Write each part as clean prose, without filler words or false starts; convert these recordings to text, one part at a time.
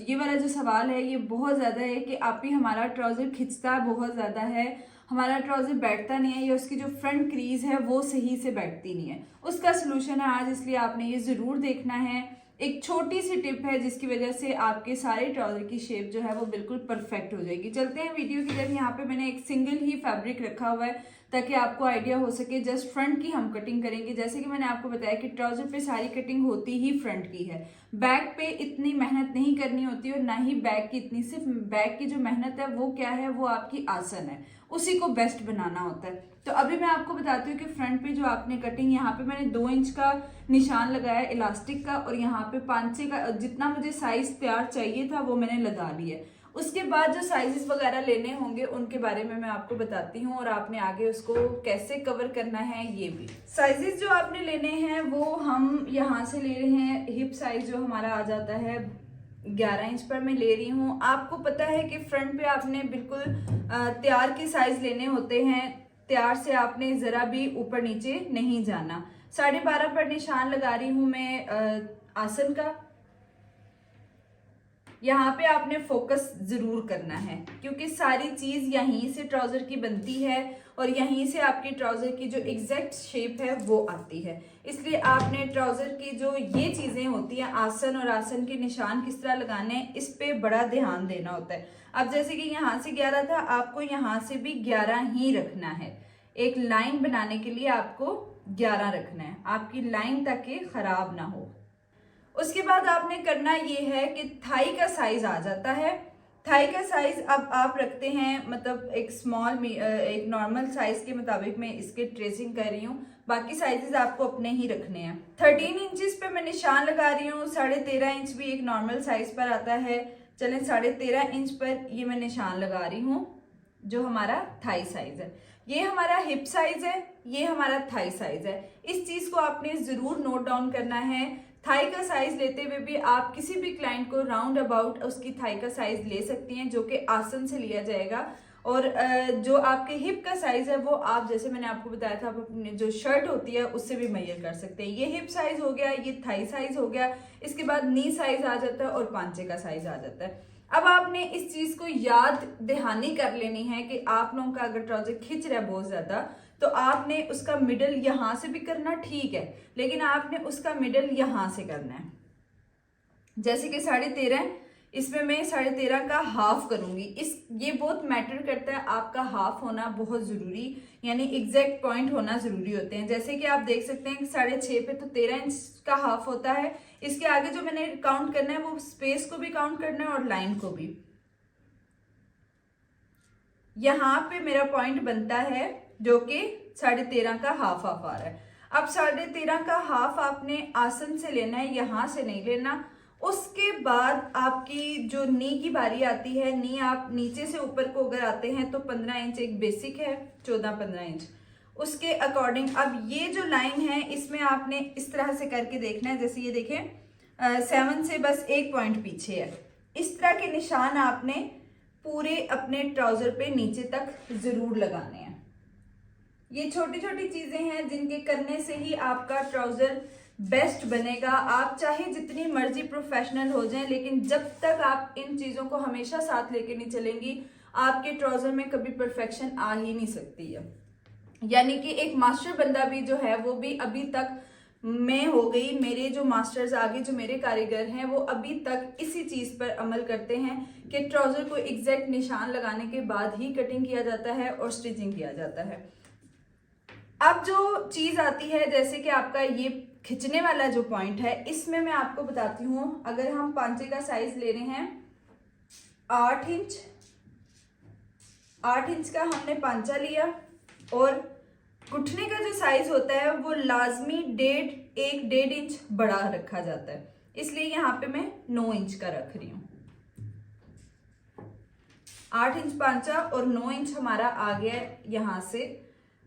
ये वाला जो सवाल है ये बहुत ज़्यादा है कि आप ही हमारा ट्राउज़र खिंचता बहुत ज़्यादा है, हमारा ट्राउज़र बैठता नहीं है, या उसकी जो फ्रंट क्रीज है वो सही से बैठती नहीं है। उसका सोल्यूशन है आज, इसलिए आपने ये ज़रूर देखना है। एक छोटी सी टिप है जिसकी वजह से आपके सारे ट्राउज़र की शेप जो है वो बिल्कुल परफेक्ट हो जाएगी। चलते हैं वीडियो की तरफ। यहाँ पे मैंने एक सिंगल ही फैब्रिक रखा हुआ है ताकि आपको आइडिया हो सके। जस्ट फ्रंट की हम कटिंग करेंगे। जैसे कि मैंने आपको बताया कि ट्राउज़र पे सारी कटिंग होती ही फ्रंट की है, बैक पे इतनी मेहनत नहीं करनी होती और ना ही बैक की इतनी। सिर्फ बैक की जो मेहनत है वो क्या है, वो आपकी आसन है, उसी को बेस्ट बनाना होता है। तो अभी मैं आपको बताती हूँ कि फ्रंट पे जो आपने कटिंग, यहाँ पे मैंने 2 इंच का निशान लगाया इलास्टिक का, और यहाँ पे 5 का जितना मुझे साइज तैयार चाहिए था वो मैंने लगा लिया। उसके बाद जो साइजेस वगैरह लेने होंगे उनके बारे में मैं आपको बताती हूँ, और आपने आगे उसको कैसे कवर करना है ये भी। साइजेस जो आपने लेने हैं वो हम यहाँ से ले रहे हैं। हिप साइज जो हमारा आ जाता है 11 इंच पर मैं ले रही हूँ। आपको पता है कि फ्रंट पे आपने बिल्कुल तैयार के साइज लेने होते हैं, तैयार से आपने जरा भी ऊपर नीचे नहीं जाना। 12.5 पर निशान लगा रही हूँ मैं आसन का। यहाँ पे आपने फोकस जरूर करना है क्योंकि सारी चीज यहीं से ट्राउजर की बनती है और यहीं से आपकी ट्राउजर की जो एग्जैक्ट शेप है वो आती है। इसलिए आपने ट्राउजर की जो ये चीजें होती हैं, आसन और आसन के निशान किस तरह लगाने हैं, इस पे बड़ा ध्यान देना होता है। अब जैसे कि यहाँ से 11 था, आपको यहाँ से भी 11 ही रखना है। एक लाइन बनाने के लिए आपको 11 रखना है, आपकी लाइन ताकि खराब ना हो। उसके बाद आपने करना ये है कि थाई का साइज आ जाता है। थाई का साइज अब आप रखते हैं, मतलब एक स्मॉल एक नॉर्मल साइज के मुताबिक मैं इसके ट्रेसिंग कर रही हूँ। बाकी साइजेस आपको अपने ही रखने हैं। 13 इंचेस पे मैं निशान लगा रही हूँ। 13.5 इंच भी एक नॉर्मल साइज पर आता है। चलें 13.5 इंच पर ये मैं निशान लगा रही हूँ जो हमारा थाई साइज है। ये हमारा हिप साइज है, ये हमारा थाई साइज है। इस चीज को आपने जरूर नोट डाउन करना है। थाई का साइज लेते हुए भी आप किसी भी क्लाइंट को राउंड अबाउट उसकी थाई का साइज ले सकती हैं जो कि आसन से लिया जाएगा। और जो आपके हिप का साइज है वो आप, जैसे मैंने आपको बताया था, आप अपनी जो शर्ट होती है उससे भी मेजर कर सकते हैं। ये हिप साइज हो गया, ये थाई साइज हो गया, इसके बाद नी साइज आ जाता है और पांचे का साइज आ जाता है। अब आपने इस चीज को याद दहानी कर लेनी है कि आप लोगों का अगर ट्राउजर खिंच रहा है बहुत ज्यादा, तो आपने उसका मिडल यहां से भी करना, ठीक है, लेकिन आपने उसका मिडल यहां से करना है। जैसे कि 13.5, इसमें मैं 13.5 का हाफ करूंगी। ये बहुत मैटर करता है, आपका हाफ होना बहुत जरूरी, यानी एग्जैक्ट पॉइंट होना जरूरी होते हैं। जैसे कि आप देख सकते हैं कि 6.5 पे तो 13 इंच का हाफ होता है। इसके आगे जो मैंने काउंट करना है वो स्पेस को भी काउंट करना है और लाइन को भी। यहाँ पे मेरा पॉइंट बनता है जो कि 13.5 का हाफ आ रहा है। अब 13.5 का हाफ आपने आसन से लेना है, यहां से नहीं लेना। उसके बाद आपकी जो नी की बारी आती है, नी आप नीचे से ऊपर को अगर आते हैं तो 15 इंच एक बेसिक है, 14-15 इंच उसके अकॉर्डिंग। अब ये जो लाइन है इसमें आपने इस तरह से करके देखना है। जैसे ये देखें 7 से बस एक पॉइंट पीछे है। इस तरह के निशान आपने पूरे अपने ट्राउजर पे नीचे तक जरूर लगाने हैं। ये छोटी छोटी चीजें हैं जिनके करने से ही आपका ट्राउजर बेस्ट बनेगा। आप चाहे जितनी मर्जी प्रोफेशनल हो जाएं, लेकिन जब तक आप इन चीजों को हमेशा साथ लेके नहीं चलेंगी, आपके ट्राउजर में कभी परफेक्शन आ ही नहीं सकती है। यानी कि एक मास्टर बंदा भी जो है वो भी अभी तक, मैं हो गई, मेरे जो मास्टर्स आगे जो मेरे कारीगर हैं वो अभी तक इसी चीज पर अमल करते हैं कि ट्राउजर को एग्जैक्ट निशान लगाने के बाद ही कटिंग किया जाता है और स्टिचिंग किया जाता है। अब जो चीज आती है, जैसे कि आपका ये खिंचने वाला जो पॉइंट है, इसमें मैं आपको बताती हूँ। अगर हम पांचे का साइज ले रहे हैं 8 इंच, 8 इंच का हमने पांचा लिया, और घुटने का जो साइज होता है वो लाजमी 1.5 इंच बड़ा रखा जाता है, इसलिए यहाँ पे मैं 9 इंच का रख रही हूँ। 8 इंच पांचा और 9 इंच हमारा आ गया यहाँ से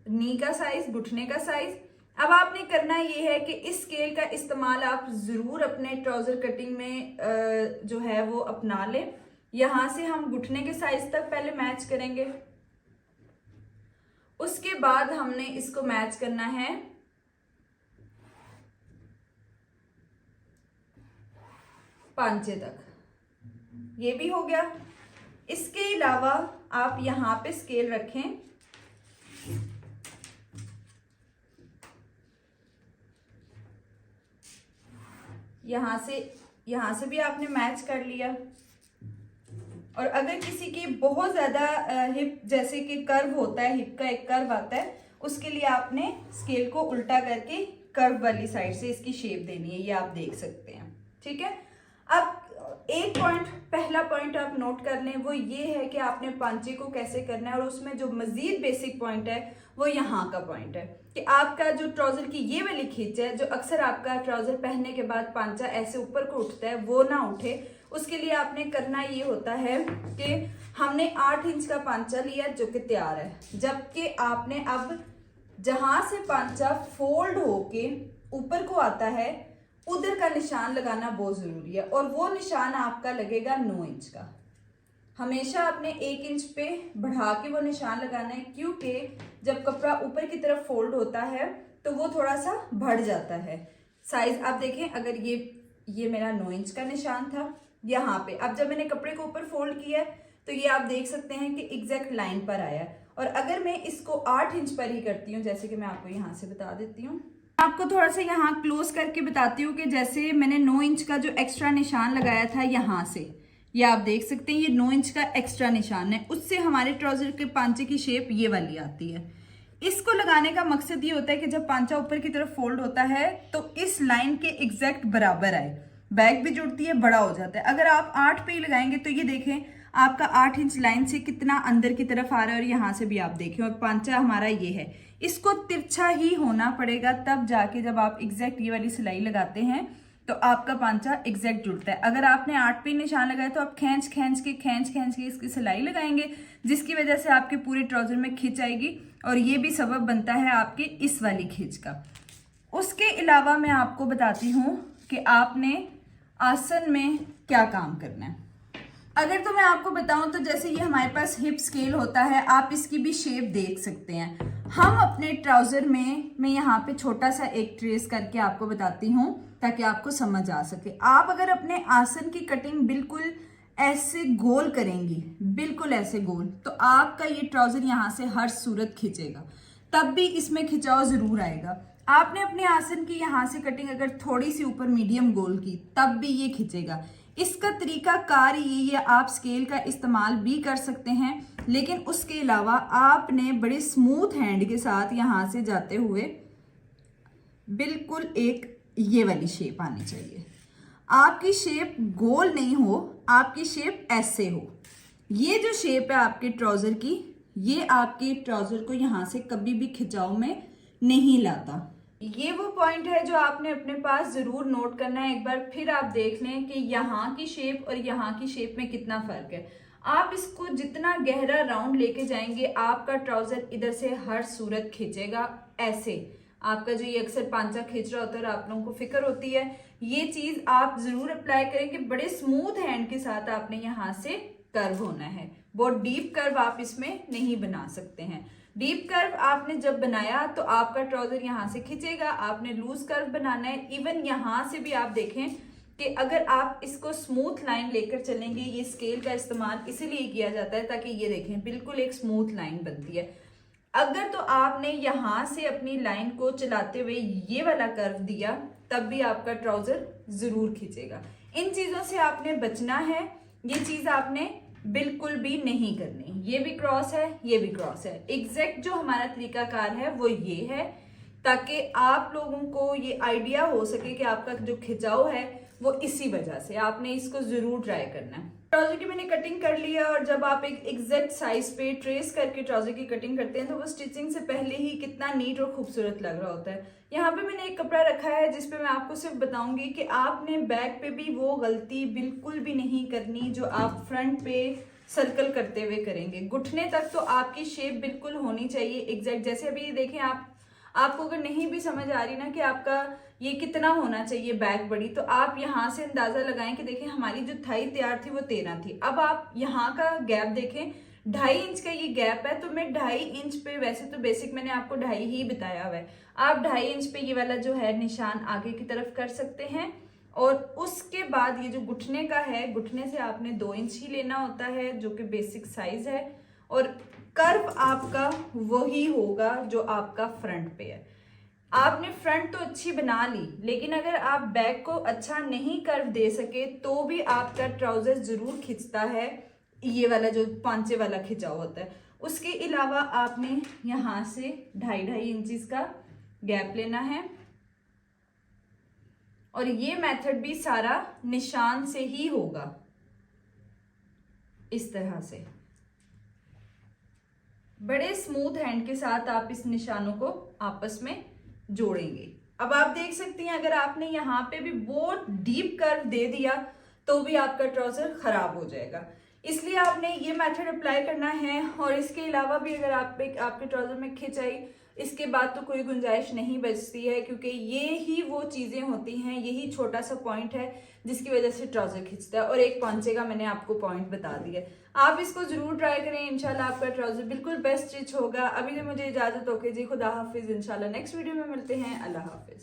नी का साइज, घुटने का साइज। अब आपने करना ये है कि इस स्केल का इस्तेमाल आप जरूर अपने ट्राउजर कटिंग में जो है वो अपना लें। यहां से हम घुटने के साइज तक पहले मैच करेंगे, उसके बाद हमने इसको मैच करना है पांचे तक। ये भी हो गया। इसके अलावा आप यहाँ पे स्केल रखें, यहाँ से भी आपने मैच कर लिया। और अगर किसी की बहुत ज़्यादा हिप जैसे कि कर्व होता है, हिप का एक कर्व आता है, उसके लिए आपने स्केल को उल्टा करके कर्व वाली साइड से इसकी शेप देनी है, ये आप देख सकते हैं। ठीक है, अब एक पॉइंट, पहला पॉइंट आप नोट कर लें, वो ये है कि आपने पांचे को कैसे करना है। और उसमें जो मजीद बेसिक पॉइंट है वो यहाँ का पॉइंट है कि आपका जो ट्राउजर की ये वाली खींच है, जो अक्सर आपका ट्राउजर पहनने के बाद पांचा ऐसे ऊपर को उठता है, वो ना उठे। उसके लिए आपने करना ये होता है कि हमने 8 इंच का पांचा लिया जो कि तैयार है, जबकि आपने अब जहां से पांचा फोल्ड होके ऊपर को आता है उधर का निशान लगाना बहुत जरूरी है। और वो निशान आपका लगेगा 9 इंच का। हमेशा आपने 1 इंच पे बढ़ा के वो निशान लगाना है, क्योंकि जब कपड़ा ऊपर की तरफ फोल्ड होता है तो वो थोड़ा सा बढ़ जाता है। साइज आप देखें, अगर ये मेरा 9 इंच का निशान था यहाँ पे, अब जब मैंने कपड़े को ऊपर फोल्ड किया तो ये आप देख सकते हैं कि एग्जैक्ट लाइन पर आया। और अगर मैं इसको 8 इंच पर ही करती हूँ, जैसे कि मैं आपको यहाँ से बता देती हूँ, आपको थोड़ा सा यहाँ क्लोज करके बताती हूँ कि जैसे मैंने 9 इंच का जो एक्स्ट्रा निशान लगाया था यहाँ से, ये आप देख सकते हैं ये 9 इंच का एक्स्ट्रा निशान है, उससे हमारे ट्राउजर के पांचे की शेप ये वाली आती है। इसको लगाने का मकसद ये होता है कि जब पांचा ऊपर की तरफ फोल्ड होता है तो इस लाइन के एग्जैक्ट बराबर आए, बैक भी जुड़ती है, बड़ा हो जाता है। अगर आप 8 पे ही लगाएंगे तो ये देखें आपका 8 इंच लाइन से कितना अंदर की तरफ आ रहा है, और यहाँ से भी आप देखें, और पांचा हमारा ये है। इसको तिरछा ही होना पड़ेगा, तब जाके जब आप एग्जैक्ट ये वाली सिलाई लगाते हैं तो आपका पांचा एग्जैक्ट जुड़ता है। अगर आपने 8 पे निशान लगाया तो आप खींच के इसकी सिलाई लगाएंगे, जिसकी वजह से आपके पूरे ट्राउजर में खिंच आएगी, और ये भी सबब बनता है आपके इस वाली खिंच का। उसके अलावा मैं आपको बताती हूँ कि आपने आसन में क्या काम करना है। अगर तो मैं आपको बताऊं तो जैसे ये हमारे पास हिप स्केल होता है, आप इसकी भी शेप देख सकते हैं। हम अपने ट्राउजर में, मैं यहाँ पे छोटा सा एक ट्रेस करके आपको बताती हूँ ताकि आपको समझ आ सके। आप अगर अपने आसन की कटिंग बिल्कुल ऐसे गोल करेंगी, बिल्कुल ऐसे गोल, तो आपका ये ट्राउजर यहाँ से हर सूरत खींचेगा, तब भी इसमें खिंचाव जरूर आएगा। आपने अपने आसन की यहाँ से कटिंग अगर थोड़ी सी ऊपर मीडियम गोल की, तब भी ये खिंचेगा। इसका तरीका कार ये आप स्केल का इस्तेमाल भी कर सकते हैं, लेकिन उसके अलावा आपने बड़े स्मूथ हैंड के साथ यहाँ से जाते हुए बिल्कुल एक ये वाली शेप आनी चाहिए। आपकी शेप गोल नहीं हो, आपकी शेप ऐसे हो। ये जो शेप है आपके ट्राउजर की, ये आपके ट्राउजर को यहाँ से कभी भी खिंचाव में नहीं लाता। ये वो पॉइंट है जो आपने अपने पास जरूर नोट करना है। एक बार फिर आप देख लें कि यहाँ की शेप और यहाँ की शेप में कितना फर्क है। आप इसको जितना गहरा राउंड लेके जाएंगे, आपका ट्राउजर इधर से हर सूरत खींचेगा ऐसे। आपका जो ये अक्सर पांचा खींच रहा होता है, आप लोगों को फिक्र होती है, ये चीज आप जरूर अप्लाई करें कि बड़े स्मूथ हैंड के साथ आपने यहाँ से कर्व होना है। बहुत डीप कर्व आप इसमें नहीं बना सकते हैं। डीप कर्व आपने जब बनाया तो आपका ट्राउजर यहाँ से खींचेगा। आपने लूज कर्व बनाना है। इवन यहाँ से भी आप देखें कि अगर आप इसको स्मूथ लाइन लेकर चलेंगे, ये स्केल का इस्तेमाल इसीलिए किया जाता है ताकि ये देखें बिल्कुल एक स्मूथ लाइन बनती है। अगर तो आपने यहाँ से अपनी लाइन को चलाते हुए ये वाला कर्व दिया, तब भी आपका ट्राउजर जरूर खींचेगा। इन चीजों से आपने बचना है। ये चीज आपने बिल्कुल भी नहीं करनी। ये भी क्रॉस है, ये भी क्रॉस है। एग्जैक्ट जो हमारा तरीकाकार है वो ये है, ताकि आप लोगों को ये आइडिया हो सके कि आपका जो खिंचाव है वो इसी वजह से। आपने इसको जरूर ट्राई करना है। ट्राउजर की मैंने कटिंग कर लिया, और जब आप एक एग्जैक्ट साइज पे ट्रेस करके ट्राउजर की कटिंग करते हैं तो वो स्टिचिंग से पहले ही कितना नीट और खूबसूरत लग रहा होता है। यहाँ पे मैंने एक कपड़ा रखा है जिसपे मैं आपको सिर्फ बताऊंगी कि आपने बैक पे भी वो गलती बिल्कुल भी नहीं करनी जो आप फ्रंट पे सर्कल करते हुए करेंगे। घुटने तक तो आपकी शेप बिल्कुल होनी चाहिए एग्जैक्ट। जैसे अभी देखें, आपको अगर नहीं भी समझ आ रही ना कि आपका ये कितना होना चाहिए बैक बड़ी, तो आप यहाँ से अंदाजा लगाएं कि देखें हमारी जो थाई तैयार थी वो 13 थी। अब आप यहाँ का गैप देखें, 2.5 इंच का ये गैप है, तो मैं 2.5 इंच पे, वैसे तो बेसिक मैंने आपको 2.5 ही बताया हुआ है, आप 2.5 इंच पे ये वाला जो है निशान आगे की तरफ कर सकते हैं। और उसके बाद ये जो घुटने का है, घुटने से आपने 2 इंच ही लेना होता है, जो कि बेसिक साइज है। और कर्व आपका वही होगा जो आपका फ्रंट पे है। आपने फ्रंट तो अच्छी बना ली, लेकिन अगर आप बैक को अच्छा नहीं कर्व दे सके तो भी आपका ट्राउजर जरूर खिंचता है, ये वाला जो पांचे वाला खिंचाव होता है। उसके अलावा आपने यहाँ से 2.5 इंचेस का गैप लेना है, और ये मेथड भी सारा निशान से ही होगा, इस तरह से बड़े स्मूथ हैंड के साथ आप इस निशानों को आपस में जोड़ेंगे। अब आप देख सकती हैं, अगर आपने यहाँ पे भी बहुत डीप कर्व दे दिया तो भी आपका ट्राउजर खराब हो जाएगा, इसलिए आपने ये मेथड अप्लाई करना है। और इसके अलावा भी अगर आपके ट्राउजर में खिंच आई, इसके बाद तो कोई गुंजाइश नहीं बचती है, क्योंकि ये ही वो चीजें होती हैं, यही छोटा सा पॉइंट है जिसकी वजह से ट्राउजर खिंचता है। और एक पांचे का मैंने आपको पॉइंट बता दिया, आप इसको जरूर ट्राई करें, इंशाल्लाह आपका ट्राउजर बिल्कुल बेस्ट स्टिच होगा। अभी तो मुझे इजाजत होके जी, खुदा हाफिज, इंशाल्लाह नेक्स्ट वीडियो में मिलते हैं, अल्लाह हाफिज।